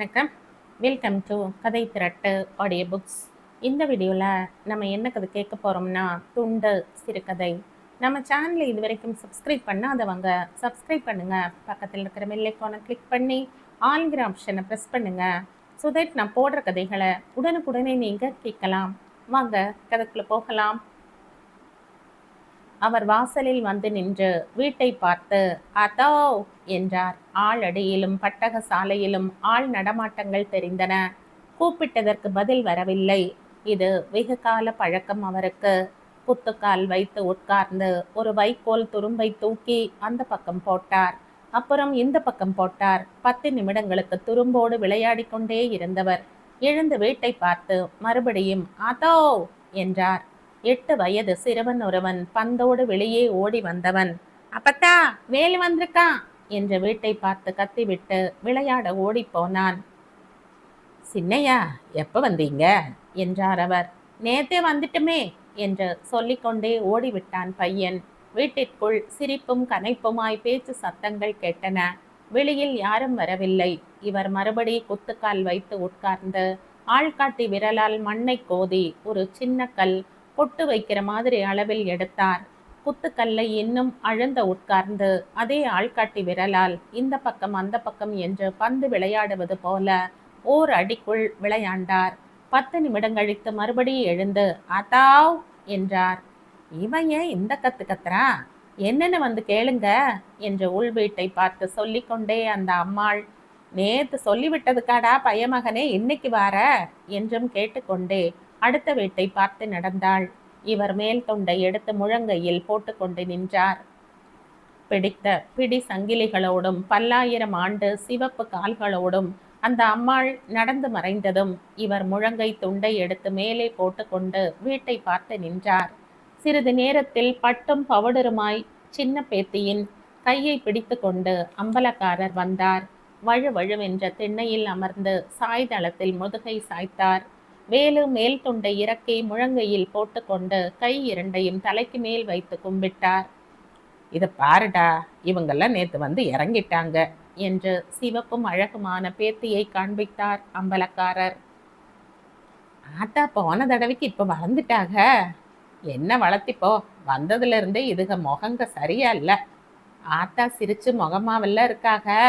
வணக்கம். Welcome to கதை திரட்டு audio books. இந்த வீடியோவில் நம்ம என்ன கதை கேட்க போகிறோம்னா துண்டு சிறுகதை. நம்ம சேனலை இது வரைக்கும் சப்ஸ்கிரைப் பண்ணாதவங்க சப்ஸ்கிரைப் பண்ணுங்கள். பக்கத்தில் இருக்கிற பெல் ஐகானை கிளிக் பண்ணி ஆல்கிற ஆப்ஷனை ப்ரெஸ் பண்ணுங்கள். ஸோ தட் நான் போடுற கதைகளை உடனுக்குடனே நீங்கள் கேட்கலாம். வாங்க கதைக்குள்ளே போகலாம். அவர் வாசலில் வந்து நின்று வீட்டை பார்த்து அதோ என்றார். ஆளடியிலும் பட்டக சாலையிலும் ஆள் நடமாட்டங்கள் தெரிந்தன. கூப்பிட்டதற்கு பதில் வரவில்லை. இது வெகு கால பழக்கம் அவருக்கு. புத்துக்கால் வைத்து உட்கார்ந்து ஒரு வைக்கோல் துரும்பை தூக்கி அந்த பக்கம் போட்டார். அப்புறம் இந்த பக்கம் போட்டார். 10 நிமிடங்களுக்கு துரும்போடு விளையாடி கொண்டே இருந்தவர் எழுந்து வீட்டை பார்த்து மறுபடியும் அதோ என்றார். 8 வயது சிறுவன் ஒருவன் பந்தோடு வெளியே ஓடி வந்தவன் அப்பத்தா வேலு வந்திருக்கான் என்று வீட்டை பார்த்து கத்திவிட்டு விளையாட ஓடி போனான். சின்னையா எப்ப வந்தீங்க என்றார் அவர். நேத்தே வந்துட்டுமே என்று சொல்லிக்கொண்டே ஓடிவிட்டான் பையன். வீட்டிற்குள் சிரிப்பும் கனைப்புமாய் பேச்சு சத்தங்கள் கேட்டன. வெளியில் யாரும் வரவில்லை. இவர் மறுபடி குத்துக்கால் வைத்து உட்கார்ந்து ஆள்காட்டி விரலால் மண்ணை கோதி ஒரு சின்ன கல் பொட்டு வைக்கிற மாதிரி அளவில் எடுத்தார். குத்துக்கல்லை இன்னும் அழுந்த உட்கார்ந்து அதே ஆள்காட்டி விரலால் இந்த பக்கம் அந்த பக்கம் என்று பந்து விளையாடுவது போல ஓர் அடிக்குள் விளையாண்டார். 10 நிமிடம் கழித்து மறுபடியும் எழுந்து அதாவ் என்றார். இவன் ஏன் இந்த கத்து கத்துறா, என்னன்னு வந்து கேளுங்க என்று உள் வீட்டை பார்த்து சொல்லிக்கொண்டே அந்த அம்மாள், நேத்து சொல்லிவிட்டதுக்காடா பையமகனே இன்னைக்கு வார என்றும் கேட்டுக்கொண்டே அடுத்த வீட்டை பார்த்து நடந்தாள். இவர் மேல் தொண்டை எடுத்து முழங்கையில் போட்டுக்கொண்டு நின்றார். பிடித்த பிடி சங்கிலிகளோடும் 1000 ஆண்டு சிவப்பு கால்களோடும் அந்த அம்மாள் நடந்து மறைந்ததும் இவர் முழங்கை துண்டை எடுத்து மேலே போட்டுக்கொண்டு வீட்டை பார்த்து நின்றார். சிறிது நேரத்தில் பட்டும் பவுடருமாய் சின்ன பேத்தியின் கையை பிடித்து கொண்டு அம்பலக்காரர் வந்தார். வழுவழுவென்ற திண்ணையில் அமர்ந்து சாய்தளத்தில் முதுகை சாய்த்தார். வேலு மேல் துண்டை இறக்கி முழங்கையில் போட்டுக்கொண்டு கை இரண்டையும் தலைக்கு மேல் வைத்து கும்பிட்டார். இதை பாருடா, இவங்கெல்லாம் நேத்து வந்து இறங்கிட்டாங்க என்று சிவப்பும் அழகுமான பேத்தியை காண்பித்தார் அம்பலக்காரர். ஆத்தா போன தடவைக்கு இப்ப வளர்ந்துட்டாக. என்ன வளர்த்திப்போ, வந்ததுல இருந்தே இதுக முகங்க சரியா இல்ல. ஆத்தா சிரிச்சு முகமாவெல்லாம் இருக்காக.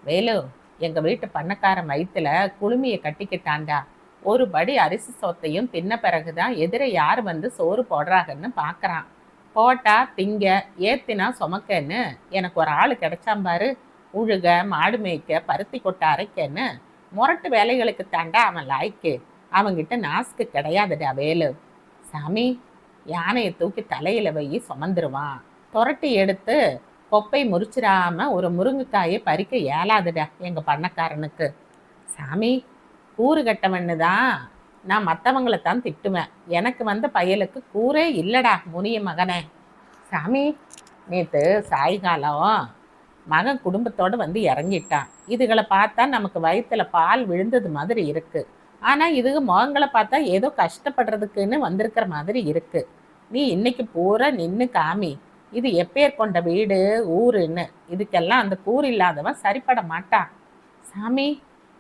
வேலு, எங்க வீட்டு பண்ணக்காரன் வயிற்றுல குளுமியை கட்டிக்கிட்டாண்டா. ஒரு படி அரிசி சோத்தையும் தின்ன பிறகுதான் எதிர யார் வந்து சோறு போடுறாங்கன்னு பார்க்குறான். போட்டா திங்க, ஏத்தினா சுமக்கன்னு எனக்கு ஒரு ஆள் கிடைச்சாம்பாரு. உழுக, மாடு மேய்க்க, பருத்தி கொட்ட அரைக்கன்னு முரட்டு வேலைகளுக்கு தாண்டா அவன் லாய்க்கு. அவங்கிட்ட நாஸ்க்கு கிடையாதுடா வேலு. சாமி, யானையை தூக்கி தலையில வை சுமந்துருவான். துரட்டி எடுத்து கொப்பை முறிச்சிடாம ஒரு முருங்கைக்காயை பறிக்க இயலாதுடா எங்க பண்ணக்காரனுக்கு. சாமி, கூறு கட்டவன்னு தான் நான் மற்றவங்களை தான் திட்டுவேன். எனக்கு வந்த பயலுக்கு கூரே இல்லடா முனிய மகனே. சாமி, நேற்று சாயங்காலம் மகன் குடும்பத்தோடு வந்து இறங்கிட்டான். இதுகளை பார்த்தா நமக்கு வயிற்றுல பால் விழுந்தது மாதிரி இருக்கு. ஆனால் இதுக்கு முகங்களை பார்த்தா ஏதோ கஷ்டப்படுறதுக்குன்னு வந்திருக்கிற மாதிரி இருக்கு. நீ இன்னைக்கு பூரா நின்று காமி. இது எப்பேர் கொண்ட வீடு ஊருன்னு. இதுக்கெல்லாம் அந்த கூறு இல்லாதவன் சரிப்பட மாட்டான். சாமி,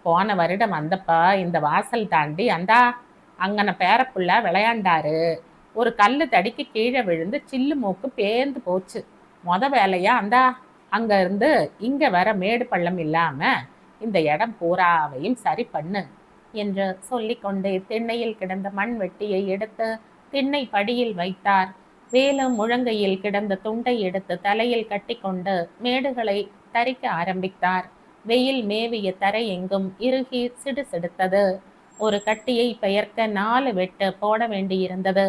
போன வருடம் வந்தப்பா இந்த வாசல் தாண்டி அந்தா அங்கன பேரப்புள்ள விளையாண்டாரு. ஒரு கல் தடிக்கு கீழே விழுந்து சில்லு மூக்கு பேர்ந்து போச்சு. வேலையா அந்தா அங்க இருந்து இங்க வர மேடு பள்ளம் இல்லாம இந்த இடம் பூராவையும் சரி பண்ணு என்று சொல்லிக்கொண்டே திண்ணையில் கிடந்த மண் வெட்டியை எடுத்து திண்ணை படியில் வைத்தார். வேலு முழங்கையில் கிடந்த துண்டை எடுத்து தலையில் கட்டி கொண்டு மேடுகளை தரிக்க ஆரம்பித்தார். வெயில் மேவிய தரை எங்கும் இறுகி சிடுசிடுத்தது. ஒரு கட்டியை பெயர்க்க 4 வெட்டு போட வேண்டியிருந்தது.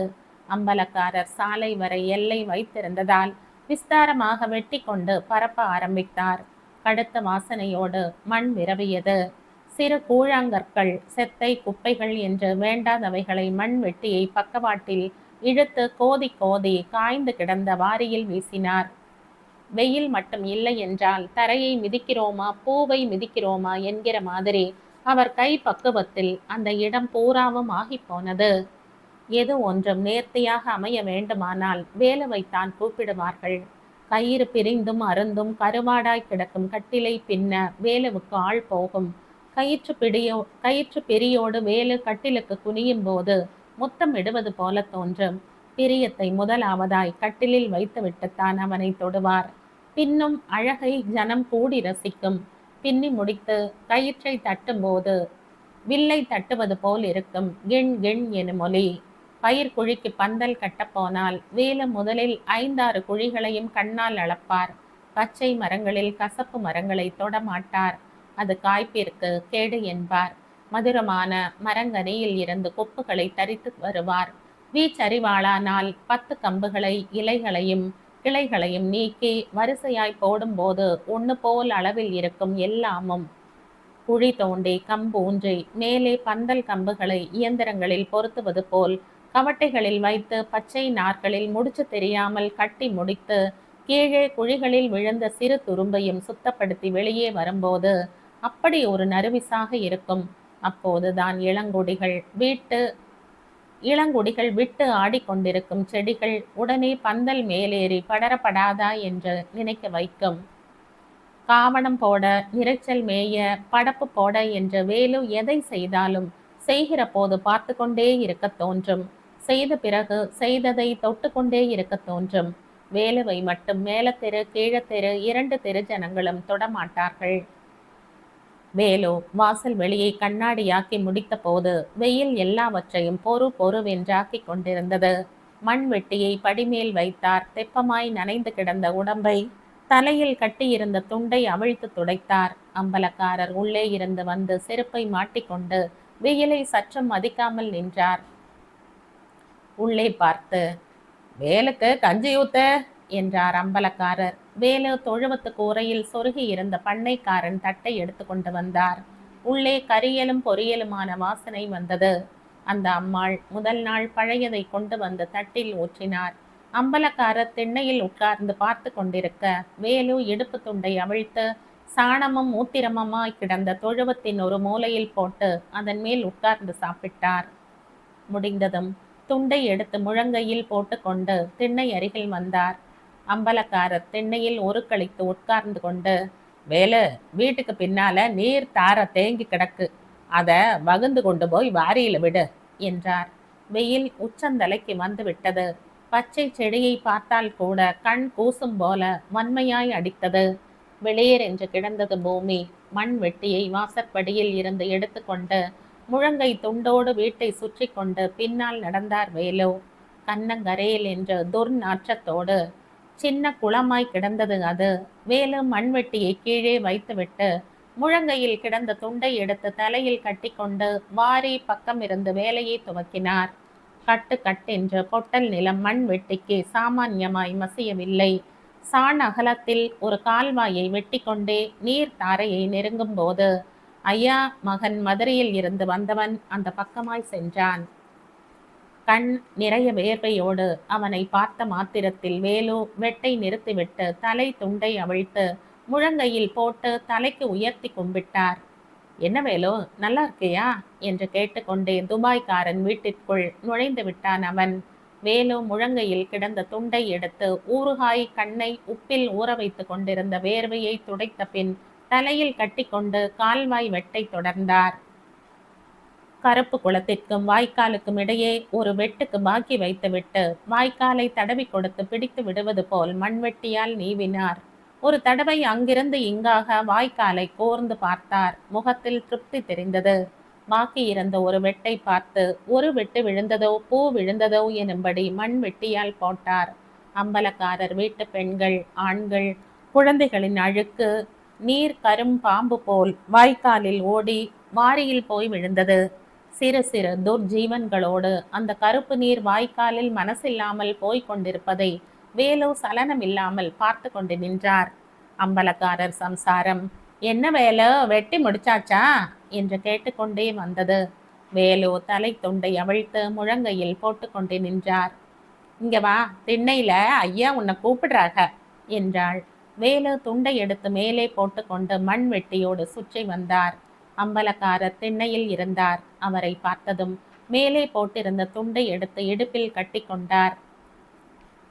அம்பலக்காரர் சாலை வரை எல்லை வைத்திருந்ததால் விஸ்தாரமாக வெட்டி கொண்டு பரப்ப ஆரம்பித்தார். கடுத்த வாசனையோடு மண் விரவியது. சிறு கூழாங்கற்கள், செத்தை, குப்பைகள் என்று வேண்டாதவைகளை மண் வெட்டியை பக்கவாட்டில் இழுத்து கோதி கோதி காய்ந்து கிடந்த வாரியில் வீசினார். வெயில் மட்டும் இல்லை என்றால் தரையை மிதிக்கிறோமா பூவை மிதிக்கிறோமா என்கிற மாதிரி அவர் கை பக்குவத்தில் அந்த இடம் பூராவும் ஆகி போனது. எது ஒன்றும் நேர்த்தியாக அமைய வேண்டுமானால் வேலுவைத்தான் கூப்பிடுவார்கள். கயிறு பிரிந்தும் அருந்தும் கருவாடாய் கிடக்கும் கட்டிலை பின்ன வேலுவுக்கு ஆள் போகும். கயிற்று பிரியோடு வேலு கட்டிலுக்கு குனியும் போது முத்தம் இடுவது போல தோன்றும். பிரியத்தை முதலாவதாய் கட்டிலில் வைத்துவிட்டுத்தான் அவனை தொடுவார். பின்னும் அழகை ஜனம் கூடி ரசிக்கும். பின்னி முடித்து கயிற்றை தட்டும் போது வில்லை தட்டுவது போல் இருக்கும் கிண் கிண் எனும் ஒலி. பயிர் குழிக்கு பந்தல் கட்டப்போனால் வேலு முதலில் 5-6 குழிகளையும் கண்ணால் அளப்பார். பச்சை மரங்களில் கசப்பு மரங்களை தொடமாட்டார். அது காய்ப்பிற்கு கேடு என்பார். மதுரமான மரங்கனியில் இருந்து கொப்புகளை தரித்து வருவார். வீச்சறிவாளானால் 10 கம்புகளை இலைகளையும் கிளைகளையும் நீக்கி வரிசையாய் போடும்போது ஒன்று போல் அளவில் இருக்கும் எல்லாமும் குழி தோண்டி கம்பூன்றி மேலே பந்தல் கம்புகளை இயந்திரங்களில் பொருத்துவது போல் கவட்டைகளில் வைத்து பச்சை நார்களில் முடிச்சு தெரியாமல் கட்டி முடித்து கீழே குழிகளில் விழுந்த சிறு துரும்பையும் சுத்தப்படுத்தி வெளியே வரும்போது அப்படி ஒரு நறுவிசாக இருக்கும். அப்போதுதான் இளங்குடிகள் விட்டு ஆடிக்கொண்டிருக்கும் செடிகள் உடனே பந்தல் மேலேறி படரப்படாதா என்று நினைக்க வைக்கும். காவணம் போட, இறைச்சல் மேய, படப்பு போட என்று வேலு எதை செய்தாலும் செய்கிற போது பார்த்து கொண்டே இருக்க தோன்றும். செய்த பிறகு செய்ததை தொட்டு கொண்டே இருக்க தோன்றும். வேலுவை மட்டும் மேலத்தெரு கீழத்தெரு 2 தெரு ஜனங்களும் தொடமாட்டார்கள். வேலு வாசல் வெளியை கண்ணாடியாக்கி முடித்த போது வெயில் எல்லாவற்றையும் பொறுவென்றாக்கி கொண்டிருந்தது. மண் வெட்டியை படிமேல் வைத்தார். தெப்பமாய் நனைந்து கிடந்த உடம்பை தலையில் கட்டியிருந்த துண்டை அவிழ்த்து துடைத்தார். அம்பலக்காரர் உள்ளே இருந்து வந்து செருப்பை மாட்டிக்கொண்டு வெயிலை சற்றும் மதிக்காமல் நின்றார். உள்ளே பார்த்து, வேலுக்கு கஞ்சி ஊத்த என்றார் அம்பலக்காரர். வேலு தொழுவத்து கூரையில் சொருகி இருந்த பண்ணைக்காரன் தட்டை எடுத்து கொண்டு வந்தார். உள்ளே கரியலும் பொரியலுமான வாசனை வந்தது. அந்த அம்மாள் முதல் நாள் பழையதை கொண்டு வந்து தட்டில் ஊற்றினார். அம்பலக்காரர் திண்ணையில் உட்கார்ந்து பார்த்து கொண்டிருக்க வேலு இடுப்பு துண்டை அவிழ்த்து சாணமும் மூத்திரமுமாய் கிடந்த தொழுவத்தின் ஒரு மூலையில் போட்டு அதன் மேல் உட்கார்ந்து சாப்பிட்டார். முடிந்ததும் துண்டை எடுத்து முழங்கையில் போட்டுக்கொண்டு திண்ணை அருகில் வந்தார். அம்பலக்காரர் திண்ணையில் ஒரு கழித்து உட்கார்ந்து கொண்டு, வேலு, வீட்டுக்கு பின்னால நீர் தார தேங்கி கிடக்கு, அதை வகுந்து கொண்டு போய் வாரியில விடு என்றார். வெயில் உச்சந்தலைக்கு வந்து விட்டது. பச்சை செடியை பார்த்தால் கூட கண் கூசும் போல வன்மையாய் அடித்தது. வெளியேர் என்று கிடந்தது பூமி. மண் வெட்டியை வாசற்படியில் இருந்து எடுத்துக்கொண்டு முழங்கை துண்டோடு வீட்டை சுற்றி கொண்டு பின்னால் நடந்தார் வேலு. கண்ணங்கரையில் என்று துர்நாற்றத்தோடு சின்ன குளமாய் கிடந்தது அது. வேலு மண்வெட்டியை கீழே வைத்துவிட்டு முழங்கையில் கிடந்த துண்டை எடுத்து தலையில் கட்டிக்கொண்டு வாரி பக்கம் இருந்து வேலையை துவக்கினார். கட்டென்று பொட்டல் நிலம் மண் வெட்டிக்கு சாமான்யமாய் மசியவில்லை. சாண் அகலத்தில் ஒரு கால்வாயை வெட்டி கொண்டே நீர் தாரையை நெருங்கும் போது ஐயா மகன் மதுரையில் இருந்து வந்தவன் அந்த பக்கமாய் சென்றான். கண் நிறைய வேர்வையோடு அவனை பார்த்த மாத்திரத்தில் வேலு வெட்டை நிறுத்திவிட்டு தலை துண்டை அவிழ்த்து முழங்கையில் போட்டு தலைக்கு உயர்த்தி கும்பிட்டார். என்ன வேலு, நல்லா இருக்கியா என்று கேட்டுக்கொண்டே துபாய்க்காரன் வீட்டிற்குள் நுழைந்து விட்டான் அவன். வேலு முழங்கையில் கிடந்த துண்டை எடுத்து ஊறுகாய் கண்ணை உப்பில் ஊற வைத்து கொண்டிருந்த வேர்வையை துடைத்த பின் தலையில் கட்டிக்கொண்டு கால்வாய் வெட்டை தொடர்ந்தார். கருப்பு குளத்திற்கும் வாய்க்காலுக்கும் இடையே ஒரு வெட்டுக்கு பாக்கி வைத்துவிட்டு வாய்க்காலை தடவி கொடுத்து பிடித்து விடுவது போல் மண்வெட்டியால் நீவினார். ஒரு தடவை அங்கிருந்து இங்காக வாய்க்காலை கோர்ந்து பார்த்தார். முகத்தில் திருப்தி தெரிந்தது. பாக்கி இருந்த ஒரு வெட்டை பார்த்து ஒரு வெட்டு விழுந்ததோ பூ விழுந்ததோ எனும்படி மண் வெட்டியால் போட்டார். அம்பலக்காரர் வீட்டு பெண்கள், ஆண்கள், குழந்தைகளின் அழுக்கு நீர் கரும் பாம்பு போல் வாய்க்காலில் ஓடி வாரியில் போய் விழுந்தது. சிறு சிறு துர்ஜீவன்களோடு அந்த கருப்பு நீர் வாய்க்காலில் மனசில்லாமல் போய்க் கொண்டிருப்பதை வேலு சலனம் இல்லாமல் பார்த்து கொண்டு நின்றார். அம்பலக்காரர் சம்சாரம், என்ன வேலு, வெட்டி முடிச்சாச்சா என்று கேட்டுக்கொண்டே வந்தது. வேலு தலை துண்டை அவிழ்த்து முழங்கையில் போட்டுக்கொண்டு நின்றார். இங்க வா, திண்ணையில ஐயா உன்னை கூப்பிடுறாக என்றாள். வேலு துண்டை எடுத்து மேலே போட்டுக்கொண்டு மண் வெட்டியோடு சுற்றி வந்தார். அம்பலக்காரர் திண்ணையில் இருந்தார். அவரை பார்த்ததும் மேலே போட்டிருந்த துண்டை எடுத்து இடுப்பில் கட்டி கொண்டார்.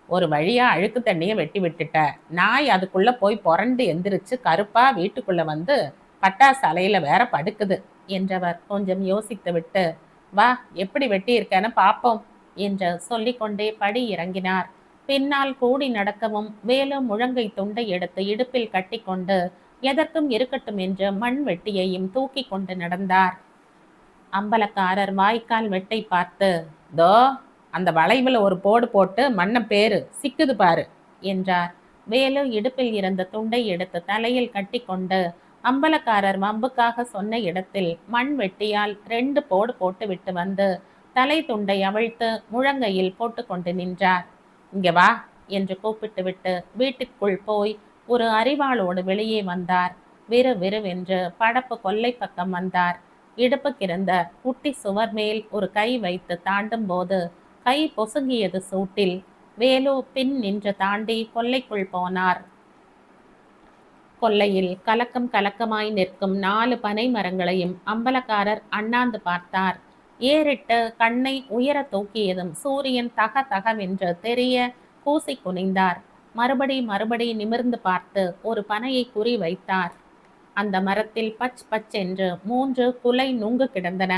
ஒரு வழியா அழுக்கு தண்ணியை வெட்டி விட்டுட்ட. நாய் அதுக்குள்ள போய் புரண்டு எந்திரிச்சு கருப்பா வீட்டுக்குள்ள வந்து பட்டாசு அலையில வேற படுக்குது என்றவர் கொஞ்சம் யோசித்துவிட்டு, வா எப்படி வெட்டியிருக்கேன்னு பாப்போம் என்று சொல்லிக்கொண்டே படி இறங்கினார். பின்னால் கூடி நடக்கவும் வேலு முழங்கை துண்டை எடுத்து இடுப்பில் கட்டிக்கொண்டு எதற்கும் இருக்கட்டும் என்று மண் வெட்டியையும் தூக்கி கொண்டு நடந்தார். அம்பலக்காரர் வாய்க்கால் வெட்டை பார்த்து, தோ அந்த வளைவில் ஒரு போடு போட்டு மண்ணை பேரு சிக்குது பாரு என்றார். வேலு இடுப்பில் இருந்த துண்டை எடுத்து தலையில் கட்டி கொண்டு அம்பலக்காரர் வம்புக்காக சொன்ன இடத்தில் மண் வெட்டியால் 2 போடு போட்டு விட்டு வந்து தலை துண்டை அவிழ்த்து முழங்கையில் போட்டு கொண்டு நின்றார். இங்க வா என்று கூப்பிட்டு விட்டு வீட்டுக்குள் போய் ஒரு அரிவாளோடு வெளியே வந்தார். விறு விறுவென்று படப்பு கொல்லை பக்கம் வந்தார். இடுப்புக்கிருந்த குட்டி சுவர் மேல் ஒரு கை வைத்து தாண்டும் போது கை பொசுங்கியது சூட்டில். வேலு பின் நின்று தாண்டி கொல்லைக்குள் போனார். கொல்லையில் கலக்கம் கலக்கமாய் நிற்கும் 4 பனை மரங்களையும் அம்பலக்காரர் அண்ணாந்து பார்த்தார். ஏறிட்டு கண்ணை உயர தூக்கியதும் சூரியன் தக தகவென்று தெரிய கூசி குனிந்தார். மறுபடி நிமிர்ந்து பார்த்து ஒரு பனையை குறி வைத்தார். அந்த மரத்தில் பச் பச் என்று 3 குலை நுங்கு கிடந்தன.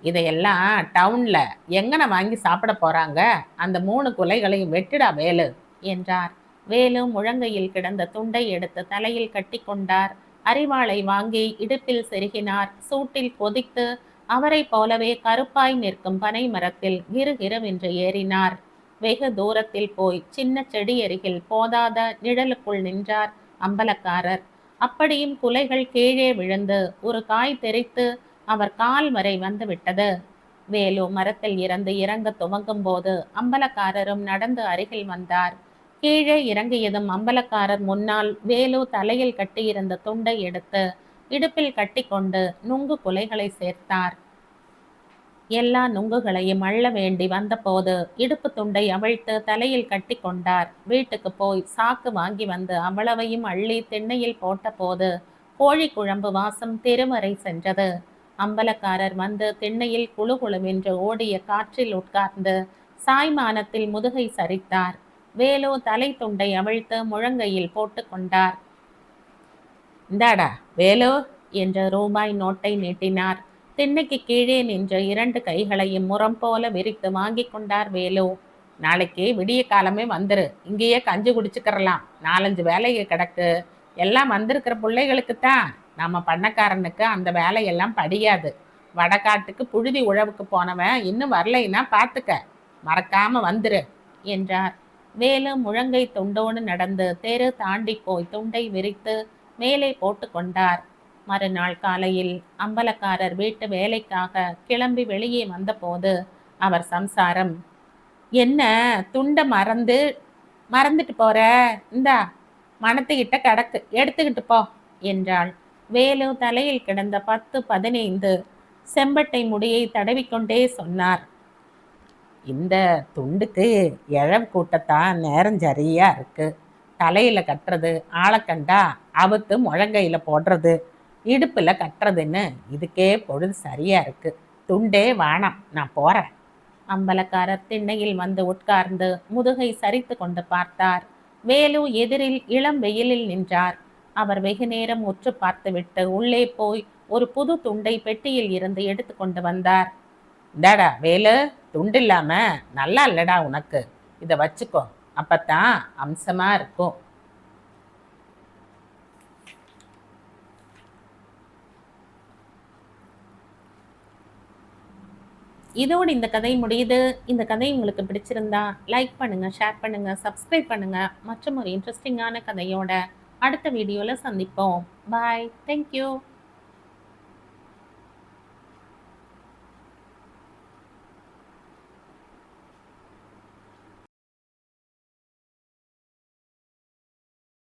இதையெல்லாம் டவுன்ல எங்கன வாங்கி சாப்பிட போறாங்க? அந்த 3 குலைகளையும் வெட்டிடா வேலு என்றார். வேலு முழங்கையில் கிடந்த துண்டை எடுத்து தலையில் கட்டி கொண்டார். அரிவாளை வாங்கி இடுப்பில் செருகினார். சூட்டில் கொதித்து அவரை போலவே கருப்பாய் நிற்கும் பனை மரத்தில் கிருகிருவென்று ஏறினார். வெகு தூரத்தில் போய் சின்ன செடி அருகில் போதாத நிழலுக்குள் நின்றார் அம்பலக்காரர். அப்படியும் குலைகள் கீழே விழுந்து ஒரு காய் தெரித்து அவர் கால் வரை வந்து விட்டது. வேலு மரத்தில் இருந்து இறங்க துவங்கும் போது அம்பலக்காரரும் நடந்து அருகில் வந்தார். கீழே இறங்கியதும் அம்பலக்காரர் முன்னால் வேலு தலையில் கட்டியிருந்த துண்டை எடுத்து இடுப்பில் கட்டி கொண்டு நுங்கு குலைகளை சேர்த்தார். எல்லா நுங்குகளையும் அள்ள வேண்டி வந்தபோது இடுப்பு துண்டை அவிழ்த்து தலையில் கட்டி கொண்டார். வீட்டுக்கு போய் சாக்கு வாங்கி வந்து அவ்வளவையும் அள்ளி திண்ணையில் போட்ட போது கோழி குழம்பு வாசம் தெருவரை சென்றது. அம்பலக்காரர் வந்து திண்ணையில் குழு குழுவென்று ஓடிய காற்றில் உட்கார்ந்து சாய்மானத்தில் முதுகை சரித்தார். வேலு தலை துண்டை அவிழ்த்து முழங்கையில் போட்டு கொண்டார். இந்தாடா வேலு என்ற ரூபாய் நோட்டை நீட்டினார். திண்ணைக்கு கீழே நின்ற 2 கைகளையும் முறம் போல விரித்து வாங்கி கொண்டார் வேலு. நாளைக்கு விடிய காலமே வந்துரு, இங்கேயே கஞ்சி குடிச்சுக்கிறலாம். 4-5 வேலையை கிடக்கு. எல்லாம் வந்திருக்கிற பிள்ளைகளுக்குத்தான். நம்ம பண்ணக்காரனுக்கு அந்த வேலையெல்லாம் படியாது. வடக்காட்டுக்கு புழுதி உழவுக்கு போனவன் இன்னும் வரலைன்னா பார்த்துக்க. மறக்காம வந்துரு என்றார். வேலு முழங்கை துண்டோடு நடந்து தெரு தாண்டி போய் துண்டை விரித்து மேலே போட்டு கொண்டார். மறுநாள் காலையில் அம்பலக்காரர் வீட்டு வேலைக்காக கிளம்பி வெளியே வந்தபோது அவர் சம்சாரம், என்ன துண்டை மறந்துட்டு போற, இந்தா மனத்துக்கிட்ட கிடக்கு, எடுத்துக்கிட்டு போ என்றாள். வேலு தலையில் கிடந்த 10-15 செம்பட்டை முடியை தடவிக்கொண்டே சொன்னார். இந்த துண்டுக்கு இழவு கூட்டத்தான் நேரம் சரியா இருக்கு. தலையில கட்டுறது, ஆளக்கண்டா அவுத்து முழங்கையில போடுறது, இடுப்புல கட்டுறதுன்னு இதுக்கே பொழுது சரியா இருக்கு. துண்டே வானம், நான் போறேன். அம்பலக்காரர் திண்ணையில் வந்து உட்கார்ந்து முதுகை சரித்து கொண்டு பார்த்தார். வேலு எதிரில் இளம் வெயிலில் நின்றார். அவர் வெகு நேரம் உற்று பார்த்துவிட்டு உள்ளே போய் ஒரு புது துண்டை பெட்டியில் இருந்து எடுத்து கொண்டு வந்தார். இந்தாடா வேலு, துண்டு இல்லாம நல்லா இல்லடா உனக்கு, இதை வச்சுக்கோ, அப்பத்தான் அம்சமா இருக்கும். இதோடு இந்த கதை முடியுது. இந்த கதை உங்களுக்கு பிடிச்சிருந்தா லைக் பண்ணுங்க, ஷேர் பண்ணுங்க, சப்ஸ்கிரைப் பண்ணுங்க. மற்றும் ஒரு இன்ட்ரெஸ்டிங்கான கதையோட அடுத்த வீடியோல சந்திப்போம். பாய். தேங்க்யூ.